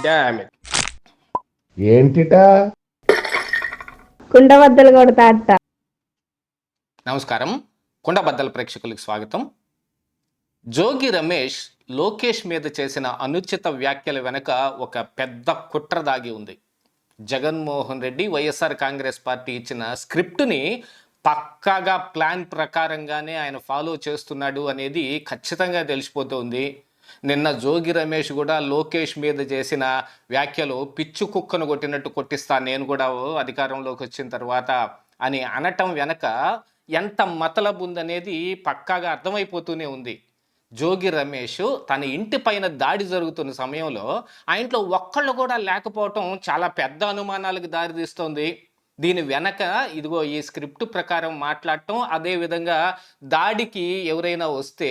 Damn it. ఏంటిటా కుండబద్దలు కొడతా అత్త. నమస్కారం, కుండబద్దల ప్రేక్షకులకు స్వాగతం. జోగి రమేష్ లోకేష్ మీద చేసిన అనుచిత వ్యాఖ్యల వెనుక ఒక పెద్ద కుట్ర దాగి ఉంది. జగన్మోహన్ రెడ్డి వైఎస్ఆర్ కాంగ్రెస్ పార్టీ ఇచ్చిన స్క్రిప్ట్ని పక్కాగా ప్లాన్ ప్రకారంగానే ఆయన ఫాలో చేస్తున్నాడు అనేది ఖచ్చితంగా తెలిసిపోతుంది. నిన్న జోగి రమేష్ కూడా లోకేష్ మీద చేసిన వ్యాఖ్యలు పిచ్చు కుక్కను కొట్టినట్టు కొట్టిస్తాను నేను కూడా అధికారంలోకి వచ్చిన తర్వాత అని అనటం వెనక ఎంత మతలబు ఉందనేది పక్కాగా అర్థమైపోతూనే ఉంది. జోగి రమేష్ తన ఇంటి పైన దాడి జరుగుతున్న సమయంలో ఆ ఇంట్లో ఒక్కళ్ళు కూడా లేకపోవటం చాలా పెద్ద అనుమానాలకు దారితీస్తోంది. దీని వెనక ఇదిగో ఈ స్క్రిప్ట్ ప్రకారం మాట్లాడటం, అదేవిధంగా దాడికి ఎవరైనా వస్తే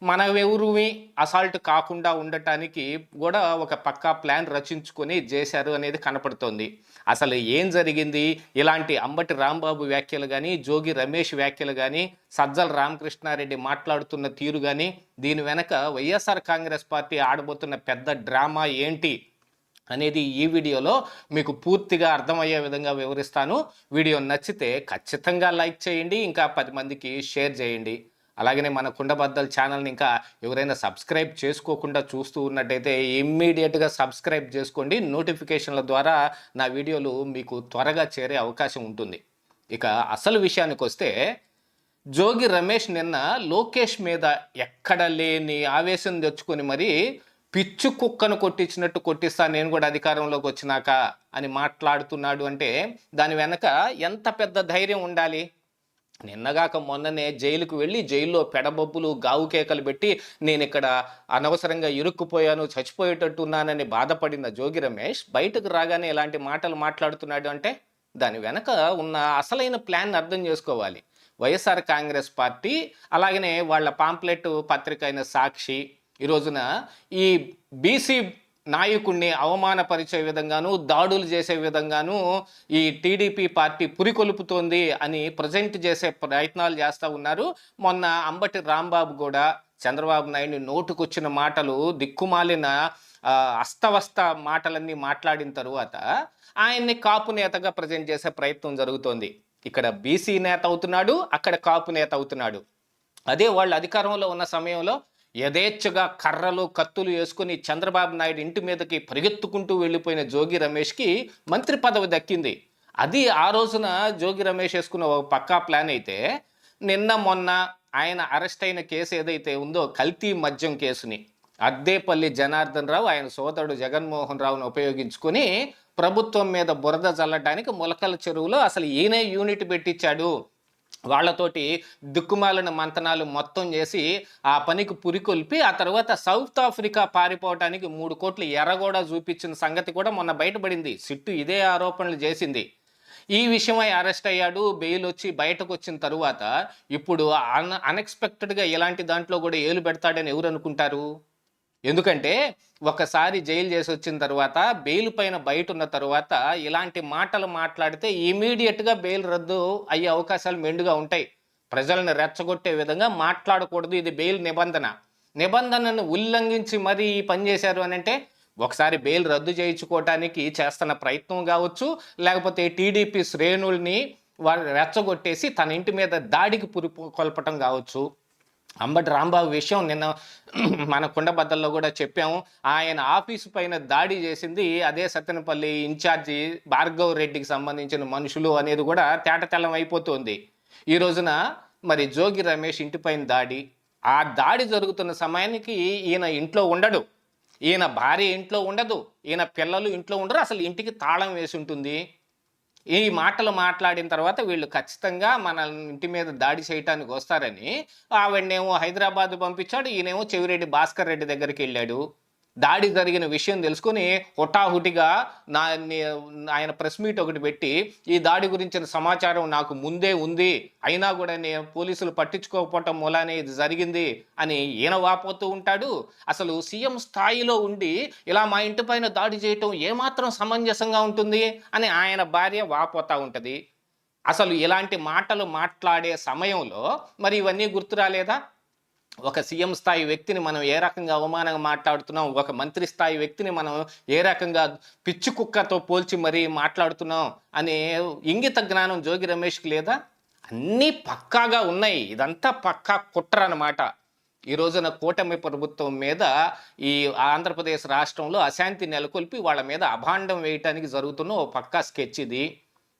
మనమెవరువి అసాల్ట్ కాకుండా ఉండటానికి కూడా ఒక పక్కా ప్లాన్ రచించుకొని చేశారు అనేది కనపడుతోంది. అసలు ఏం జరిగింది? ఇలాంటి అంబటి రాంబాబు వ్యాఖ్యలు కానీ, జోగి రమేష్ వ్యాఖ్యలు కానీ, సజ్జల రామకృష్ణారెడ్డి మాట్లాడుతున్న తీరు కానీ, దీని వెనక వైఎస్ఆర్ కాంగ్రెస్ పార్టీ ఆడబోతున్న పెద్ద డ్రామా ఏంటి అనేది ఈ వీడియోలో మీకు పూర్తిగా అర్థమయ్యే విధంగా వివరిస్తాను. వీడియో నచ్చితే ఖచ్చితంగా లైక్ చేయండి, ఇంకా 10 మందికి షేర్ చేయండి. అలాగనే మన కుండబద్దల ఛానల్ని ఇంకా ఎవరైనా సబ్స్క్రైబ్ చేసుకోకుండా చూస్తూ ఉన్నట్టయితే ఇమ్మీడియట్గా సబ్స్క్రైబ్ చేసుకోండి. నోటిఫికేషన్ల ద్వారా నా వీడియోలు మీకు త్వరగా చేరే అవకాశం ఉంటుంది. ఇక అసలు విషయానికి వస్తే, జోగి రమేష్ నిన్న లోకేష్ మీద ఎక్కడ లేని ఆవేశం తెచ్చుకొని మరి పిచ్చు కుక్కను కొట్టించినట్టు కొట్టిస్తా నేను కూడా అధికారంలోకి వచ్చినాక అని మాట్లాడుతున్నాడు అంటే దాని వెనక ఎంత పెద్ద ధైర్యం ఉండాలి? నిన్నగాక మొన్ననే జైలుకు వెళ్ళి జైల్లో పెడబొబ్బులు గావు కేకలు పెట్టి నేను ఇక్కడ అనవసరంగా ఇరుక్కుపోయాను, చచ్చిపోయేటట్టున్నానని బాధపడిన జోగి రమేష్ బయటకు రాగానే ఇలాంటి మాటలు మాట్లాడుతున్నాడు అంటే దాని వెనక ఉన్న అసలైన ప్లాన్ అర్థం చేసుకోవాలి. వైఎస్ఆర్ కాంగ్రెస్ పార్టీ అలాగనే వాళ్ళ పాంప్లెట్ పత్రిక అయిన సాక్షి ఈ రోజున ఈ బీసీ నాయకుడిని అవమానపరిచే విధంగాను, దాడులు చేసే విధంగాను ఈ టీడీపీ పార్టీ పురికొల్పుతోంది అని ప్రజెంట్ చేసే ప్రయత్నాలు చేస్తూ ఉన్నారు. మొన్న అంబటి రాంబాబు కూడా చంద్రబాబు నాయుడు నోటుకొచ్చిన మాటలు, దిక్కుమాలిన అస్తవస్త మాటలన్నీ మాట్లాడిన తరువాత ఆయన్ని కాపు నేతగా ప్రజెంట్ చేసే ప్రయత్నం జరుగుతోంది. ఇక్కడ బీసీ నేత అవుతున్నాడు, అక్కడ కాపు నేత అవుతున్నాడు. అదే వాళ్ళు అధికారంలో ఉన్న సమయంలో యథేచ్ఛగా కర్రలు కత్తులు వేసుకుని చంద్రబాబు నాయుడు ఇంటి మీదకి పరిగెత్తుకుంటూ వెళ్ళిపోయిన జోగి రమేష్కి మంత్రి పదవి దక్కింది. అది ఆ రోజున జోగి రమేష్ వేసుకున్న ఒక పక్కా ప్లాన్ అయితే, నిన్న మొన్న ఆయన అరెస్ట్ అయిన కేసు ఏదైతే ఉందో కల్తీ మద్యం కేసుని అద్దేపల్లి జనార్దన్ రావు ఆయన సోదరుడు జగన్మోహన్ రావును ఉపయోగించుకొని ప్రభుత్వం మీద బురద చల్లడానికి మొలకల చెరువులో అసలు ఈయనే యూనిట్ పెట్టించాడు. వాళ్లతోటి దిక్కుమాలిన మంతనాలు మొత్తం చేసి ఆ పనికి పురికొల్పి ఆ తర్వాత సౌత్ ఆఫ్రికా పారిపోవటానికి 3 కోట్లు ఎర్రగోడ చూపించిన సంగతి కూడా మొన్న బయటపడింది. సిట్టు ఇదే ఆరోపణలు చేసింది. ఈ విషయమై అరెస్ట్ అయ్యాడు, బెయిల్ వచ్చి బయటకు వచ్చిన తరువాత ఇప్పుడు అన్ఎక్స్పెక్టెడ్గా ఇలాంటి దాంట్లో కూడా ఏలు పెడతాడని ఎవరు అనుకుంటారు? ఎందుకంటే ఒకసారి జైలు చేసి వచ్చిన తర్వాత బెయిల్ పైన బయట ఉన్న తర్వాత ఇలాంటి మాటలు మాట్లాడితే ఇమీడియట్గా బెయిల్ రద్దు అయ్యే అవకాశాలు మెండుగా ఉంటాయి. ప్రజలను రెచ్చగొట్టే విధంగా మాట్లాడకూడదు, ఇది బెయిల్ నిబంధనను ఉల్లంఘించి మరీ పని చేశారు అని అంటే ఒకసారి బెయిల్ రద్దు చేయించుకోవటానికి చేస్తున్న ప్రయత్నం కావచ్చు, లేకపోతే టీడీపీ శ్రేణుల్ని వాళ్ళు రెచ్చగొట్టేసి తన ఇంటి మీద దాడికి పురికొల్పటం కావచ్చు. అంబటి రాంబాబు విషయం నిన్న మన కుండబద్దల్లో కూడా చెప్పాము. ఆయన ఆఫీసు పైన దాడి చేసింది అదే సత్తెనపల్లి ఇన్ఛార్జి భార్గవ్ రెడ్డికి సంబంధించిన మనుషులు అనేది కూడా తేటతెల్లం అయిపోతుంది. ఈ రోజున మరి జోగి రమేష్ ఇంటిపైన దాడి, ఆ దాడి జరుగుతున్న సమయానికి ఈయన ఇంట్లో ఉండడు, ఈయన భార్య ఇంట్లో ఉండదు, ఈయన పిల్లలు ఇంట్లో ఉండరు, అసలు ఇంటికి తాళం వేసి ఉంటుంది. ఈ మాటలు మాట్లాడిన తర్వాత వీళ్ళు ఖచ్చితంగా మన ఇంటి మీద దాడి చేయటానికి వస్తారని ఆవిడనేమో హైదరాబాద్ పంపించాడు, ఈయనేమో చెవిరెడ్డి భాస్కర్ రెడ్డి దగ్గరికి వెళ్ళాడు. దాడి జరిగిన విషయం తెలుసుకొని హుటాహుటిగా ఆయన ప్రెస్ మీట్ ఒకటి పెట్టి ఈ దాడి గురించిన సమాచారం నాకు ముందే ఉంది, అయినా కూడా నేను పోలీసులు పట్టించుకోకపోవటం మూలానే ఇది జరిగింది అని ఈయన వాపోతూ ఉంటాడు. అసలు సీఎం స్థాయిలో ఉండి ఇలా మా ఇంటి పైన దాడి చేయటం ఏమాత్రం సమంజసంగా ఉంటుంది అని ఆయన భార్య వాపోతూ ఉంటుంది. అసలు ఇలాంటి మాటలు మాట్లాడే సమయంలో మరి ఇవన్నీ గుర్తు రాలేదా? ఒక సీఎం స్థాయి వ్యక్తిని మనం ఏ రకంగా అవమానంగా మాట్లాడుతున్నాం, ఒక మంత్రి స్థాయి వ్యక్తిని మనం ఏ రకంగా పిచ్చి కుక్కతో పోల్చి మరీ మాట్లాడుతున్నాం అనే ఇంగిత జ్ఞానం జోగి రమేష్కి లేదా? అన్నీ పక్కాగా ఉన్నాయి. ఇదంతా పక్కా కుట్ర అన్నమాట. ఈ రోజున కూటమి ప్రభుత్వం మీద ఈ ఆంధ్రప్రదేశ్ రాష్ట్రంలో అశాంతి నెలకొల్పి వాళ్ళ మీద అభాండం వేయటానికి జరుగుతున్న ఓ పక్కా స్కెచ్ ఇది.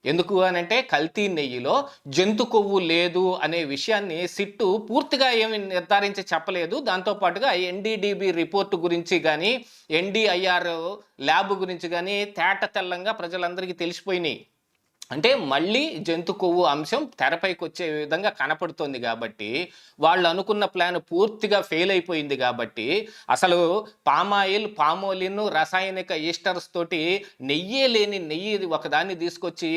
ఎందుకు అనంటే కల్తీ నెయ్యిలో జంతు కొవ్వు లేదు అనే విషయాన్ని సిట్టు పూర్తిగా ఏమి నిర్ధారించి చెప్పలేదు. దాంతోపాటుగా ఎన్డీడీబీ రిపోర్టు గురించి కానీ ఎన్డీఐఆర్ ల్యాబ్ గురించి కానీ తేట తెల్లంగా ప్రజలందరికీ తెలిసిపోయినాయి. అంటే మళ్ళీ జంతు కొవ్వు అంశం తెరపైకి వచ్చే విధంగా కనపడుతోంది కాబట్టి, వాళ్ళు అనుకున్న ప్లాన్ పూర్తిగా ఫెయిల్ అయిపోయింది కాబట్టి, అసలు పామాయిల్, పామోలిన్, రసాయనిక ఈస్టర్స్ తోటి నెయ్యే లేని నెయ్యి ఒకదాన్ని తీసుకొచ్చి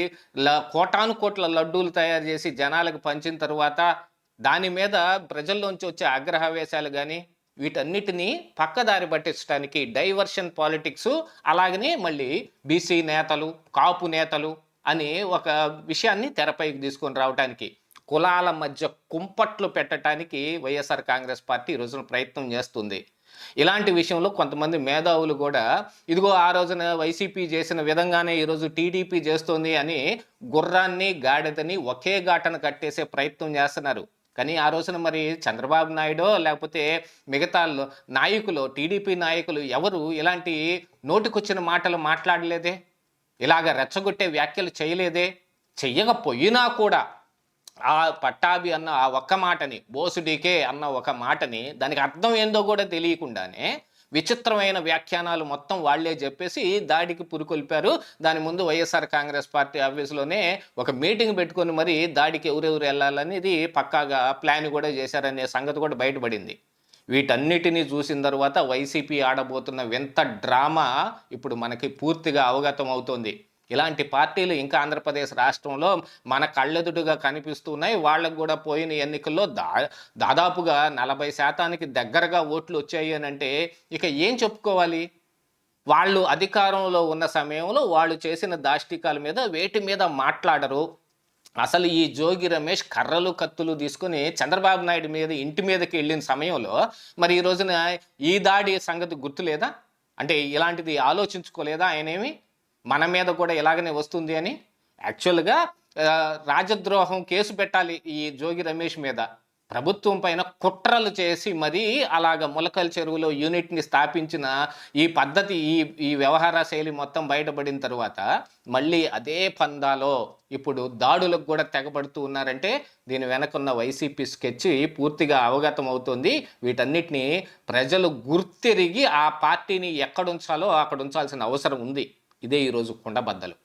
కోటాను కోట్ల లడ్డూలు తయారు చేసి జనాలకు పంచిన తర్వాత దాని మీద ప్రజల్లోంచి వచ్చే ఆగ్రహవేశాలు కానీ వీటన్నిటినీ పక్కదారి పట్టించడానికి డైవర్షన్ పాలిటిక్స్, అలాగనే మళ్ళీ బీసీ నేతలు, కాపు నేతలు అని ఒక విషయాన్ని తెరపైకి తీసుకొని రావడానికి, కులాల మధ్య కుంపట్లు పెట్టడానికి వైఎస్ఆర్ కాంగ్రెస్ పార్టీ ఈ రోజున ప్రయత్నం చేస్తుంది. ఇలాంటి విషయంలో కొంతమంది మేధావులు కూడా ఇదిగో ఆ రోజున వైసీపీ చేసిన విధంగానే ఈరోజు టీడీపీ చేస్తోంది అని గుర్రాన్ని గాడిదని ఒకే ఘాటను కట్టేసే ప్రయత్నం చేస్తున్నారు. కానీ ఆ రోజున మరి చంద్రబాబు నాయుడు లేకపోతే మిగతా నాయకులు, టీడీపీ నాయకులు ఎవరు ఇలాంటి నోటికొచ్చిన మాటలు మాట్లాడలేదే, ఇలాగ రెచ్చగొట్టే వ్యాఖ్యలు చేయలేదే. చెయ్యకపోయినా కూడా ఆ పట్టాభి అన్న ఆ ఒక్క మాటని, బోసుడీకే అన్న ఒక మాటని దానికి అర్థం ఏందో కూడా తెలియకుండానే విచిత్రమైన వ్యాఖ్యానాలు మొత్తం వాళ్లే చెప్పేసి దాడికి పురికొల్పారు. దాని ముందు వైఎస్ఆర్ కాంగ్రెస్ పార్టీ ఆఫీసులోనే ఒక మీటింగ్ పెట్టుకొని మరి దాడికి ఎవరెవరు వెళ్ళాలనేది పక్కాగా ప్లాన్ కూడా చేశారనే సంగతి కూడా బయటపడింది. వీటన్నిటినీ చూసిన తర్వాత వైసీపీ ఆడబోతున్న వింత డ్రామా ఇప్పుడు మనకి పూర్తిగా అవగతం అవుతోంది. ఇలాంటి పార్టీలు ఇంకా ఆంధ్రప్రదేశ్ రాష్ట్రంలో మన కళ్ళెదుటుగా కనిపిస్తున్నాయి. వాళ్ళకు కూడా పోయిన ఎన్నికల్లో దాదాపుగా 40% దగ్గరగా ఓట్లు వచ్చాయి అని అంటే ఇక ఏం చెప్పుకోవాలి? వాళ్ళు అధికారంలో ఉన్న సమయంలో వాళ్ళు చేసిన దాష్టికాల మీద వేటి మీద మాట్లాడరు. అసలు ఈ జోగి రమేష్ కర్రలు కత్తులు తీసుకొని చంద్రబాబు నాయుడు మీద ఇంటి మీదకి వెళ్ళిన సమయంలో మరి ఈ రోజున ఈ దాడి సంగతి గుర్తులేదా? అంటే ఇలాంటిది ఆలోచించుకోలేదా ఆయనేమి? మన మీద కూడా ఇలాగనే వస్తుంది అని. యాక్చువల్గా రాజద్రోహం కేసు పెట్టాలి ఈ జోగి రమేష్ మీద. ప్రభుత్వం పైన కుట్రలు చేసి మరీ అలాగ ములకల చెరువులో యూనిట్ని స్థాపించిన ఈ పద్ధతి, ఈ వ్యవహార శైలి మొత్తం బయటపడిన తర్వాత మళ్ళీ అదే పందాలో ఇప్పుడు దాడులకు కూడా తెగబడుతూ ఉన్నారంటే దీని వెనకున్న వైసీపీ స్కెచ్ పూర్తిగా అవగతం అవుతుంది. వీటన్నిటిని ప్రజలు గుర్తెరిగి ఆ పార్టీని ఎక్కడుంచాలో అక్కడ ఉంచాల్సిన అవసరం ఉంది. ఇదే ఈరోజు కుండబద్దలు.